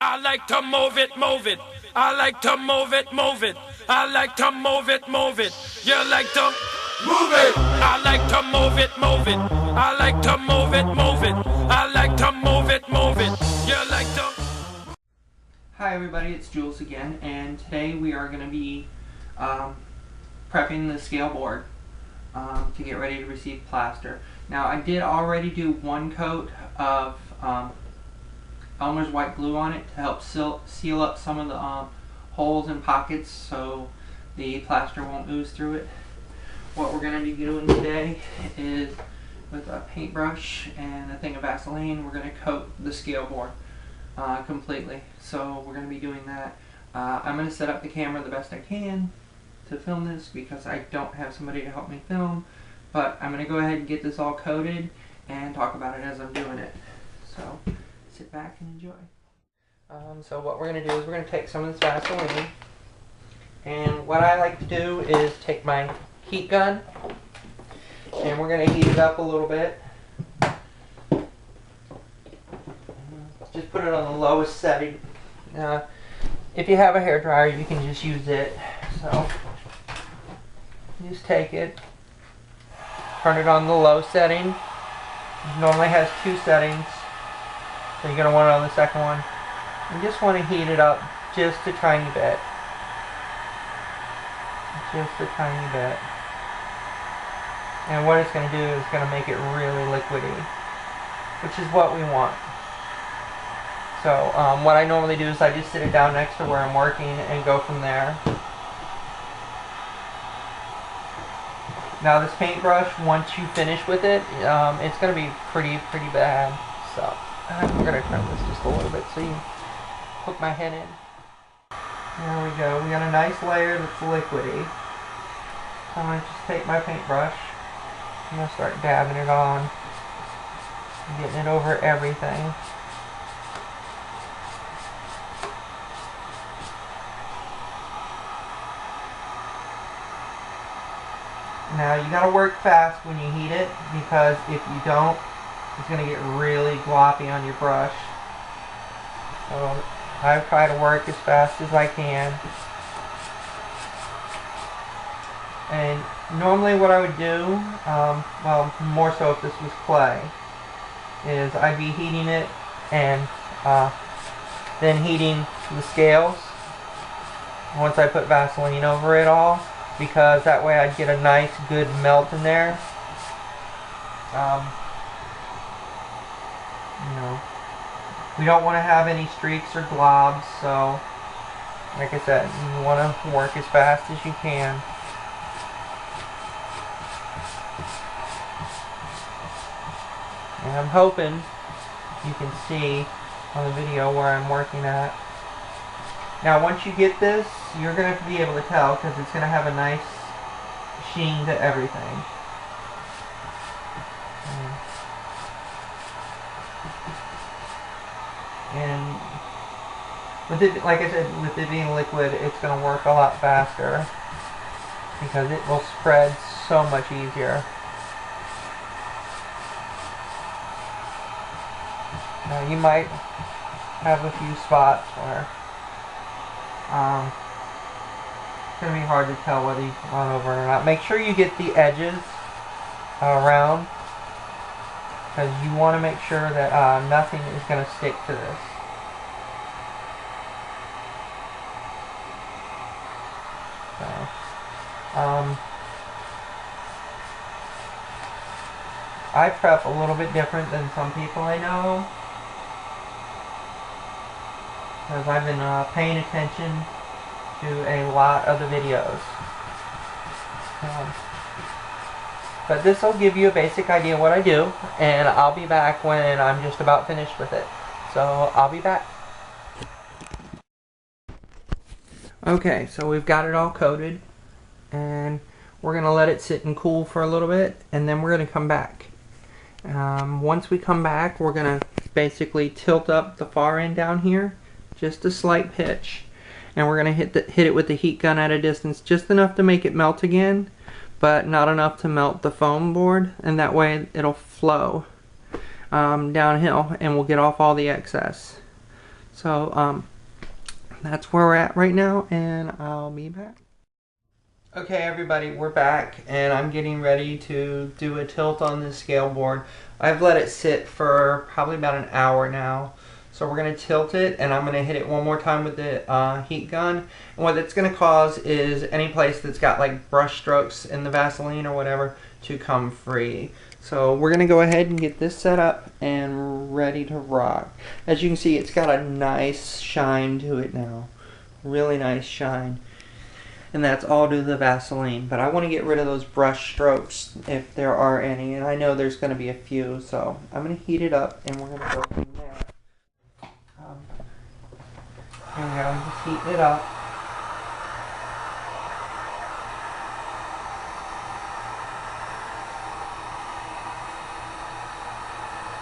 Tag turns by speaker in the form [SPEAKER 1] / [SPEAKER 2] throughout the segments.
[SPEAKER 1] I like to move it, move it. I like to move it, move it. I like to move it, move it. You like to move it. I like to move it, move it. I like to move it, move it. I like to move it, move it. You like to.
[SPEAKER 2] Hi everybody, it's Jules again, and today we are going to be prepping the Scaleboard to get ready to receive plaster. Now I did already do one coat of Elmer's white glue on it to help seal up some of the holes and pockets so the plaster won't ooze through it. What we're going to be doing today is with a paintbrush and a thing of Vaseline, we're going to coat the Scaleboard completely. So we're going to be doing that. I'm going to set up the camera the best I can to film this because I don't have somebody to help me film, but I'm going to go ahead and get this all coated and talk about it as I'm doing it. So sit back and enjoy. So what we're going to do is we're going to take some of this Vaseline, and what I like to do is take my heat gun and we're going to heat it up a little bit. Just put it on the lowest setting. If you have a hairdryer, you can just use it. So just take it, turn it on the low setting. It normally has two settings, so you're going to want it on the second one. You just want to heat it up just a tiny bit. Just a tiny bit. And what it's going to do is going to make it really liquidy, which is what we want. So what I normally do is I just sit it down next to where I'm working and go from there. Now this paintbrush, once you finish with it, it's going to be pretty bad. So I'm going to turn this just a little bit so you hook my head in. There we go. We got a nice layer that's liquidy. So I'm going to just take my paintbrush. I'm going to start dabbing it on, getting it over everything. Now you gotta work fast when you heat it, because if you don't, it's gonna get really gloppy on your brush. So I try to work as fast as I can. And normally what I would do, well, more so if this was clay, is I'd be heating it and then heating the scales once I put Vaseline over it all, because that way I'd get a nice good melt in there. You know, we don't want to have any streaks or globs, so like I said, you want to work as fast as you can. And I'm hoping you can see on the video where I'm working at. Now once you get this, you're going to be able to tell because it's going to have a nice sheen to everything. And with it, like I said, with it being liquid, it's going to work a lot faster because it will spread so much easier. Now you might have a few spots where it's going to be hard to tell whether you run over it or not. Make sure you get the edges around, because you want to make sure that nothing is going to stick to this. So, I prep a little bit different than some people I know, because I've been paying attention to a lot of the videos. But this will give you a basic idea of what I do, and I'll be back when I'm just about finished with it. So I'll be back. Okay, so we've got it all coated, and we're going to let it sit and cool for a little bit, and then we're going to come back. Once we come back, we're going to basically tilt up the far end down here, just a slight pitch, and we're going to hit it with the heat gun at a distance, just enough to make it melt again, but not enough to melt the foam board, and that way it'll flow downhill and we'll get off all the excess. So that's where we're at right now, and I'll be back. Okay everybody, we're back, and I'm getting ready to do a tilt on this scale board. I've let it sit for probably about an hour now. So we're going to tilt it, and I'm going to hit it one more time with the heat gun. And what it's going to cause is any place that's got like brush strokes in the Vaseline or whatever to come free. So we're going to go ahead and get this set up and ready to rock. As you can see, it's got a nice shine to it now. Really nice shine. And that's all due to the Vaseline. But I want to get rid of those brush strokes if there are any. And I know there's going to be a few. So I'm going to heat it up, and we're going to go from there. Here we go, I'm just heating it up.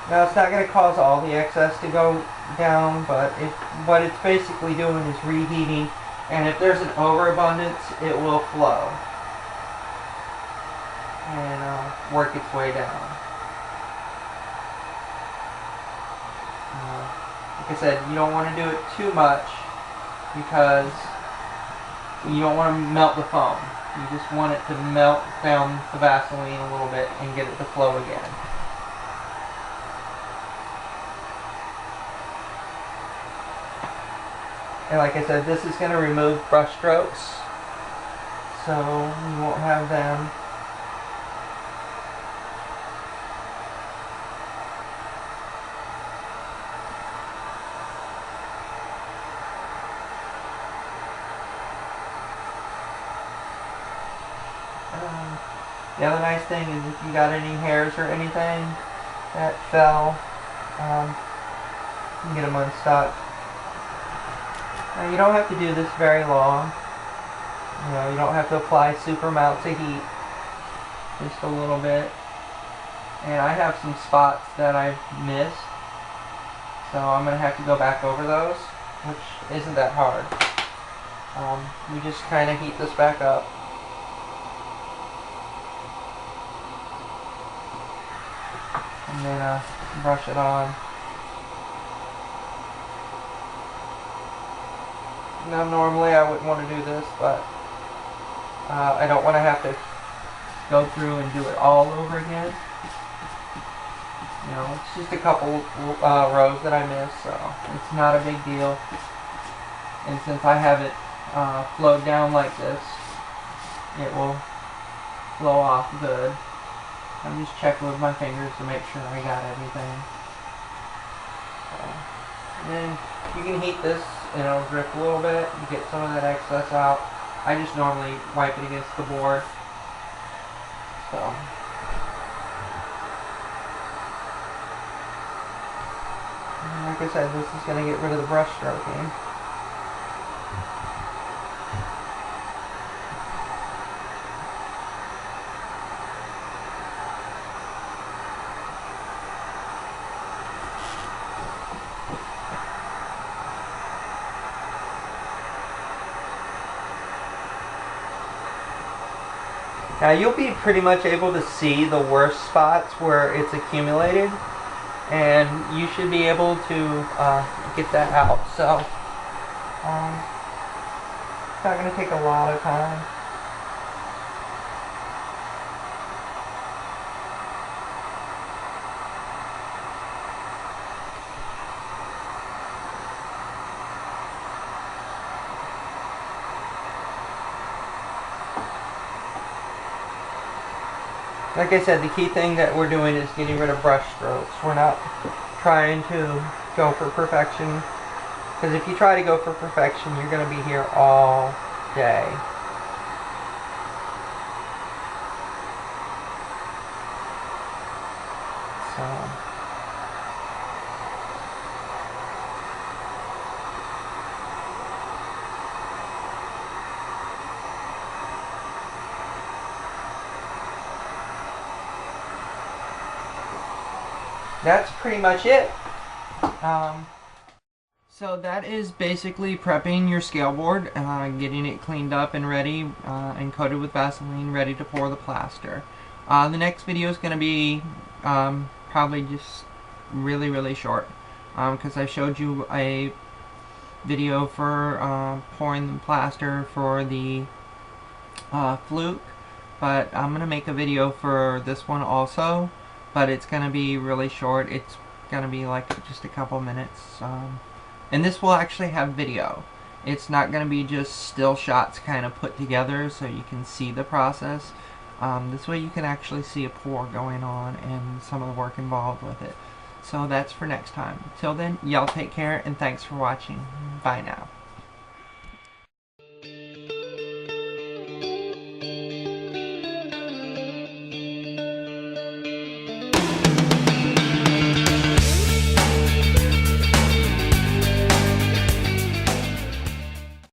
[SPEAKER 2] Now it's not going to cause all the excess to go down, but what it's basically doing is reheating, and if there's an overabundance, it will flow and work its way down. Like I said, you don't want to do it too much because you don't want to melt the foam. You just want it to melt down the Vaseline a little bit and get it to flow again. And like I said, this is going to remove brush strokes, so you won't have them. The other nice thing is if you got any hairs or anything that fell, you can get them unstuck. Now you don't have to do this very long. You know, you don't have to apply super amounts of heat. Just a little bit. And I have some spots that I've missed, so I'm going to have to go back over those, which isn't that hard. We just kind of heat this back up. And then brush it on. Now normally I wouldn't want to do this, but I don't want to have to go through and do it all over again. You know, it's just a couple rows that I missed, so it's not a big deal. And since I have it flowed down like this, it will flow off good. I'm just checking with my fingers to make sure I got everything. And then you can heat this and it'll drip a little bit. You get some of that excess out. I just normally wipe it against the board. So. And like I said, this is going to get rid of the brush stroking. Now you'll be pretty much able to see the worst spots where it's accumulated, and you should be able to get that out. So it's not going to take a lot of time. Like I said, the key thing that we're doing is getting rid of brush strokes. We're not trying to go for perfection, because if you try to go for perfection, you're going to be here all day. So. That's pretty much it. So that is basically prepping your scale board, getting it cleaned up and ready, and coated with Vaseline, ready to pour the plaster. The next video is going to be probably just really short, because I showed you a video for pouring the plaster for the fluke, but I'm going to make a video for this one also, but it's going to be really short. It's going to be like just a couple minutes, and this will actually have video. It's not going to be just still shots kind of put together so you can see the process. This way you can actually see a pour going on and some of the work involved with it. So that's for next time. Till then, y'all take care and thanks for watching. Bye now.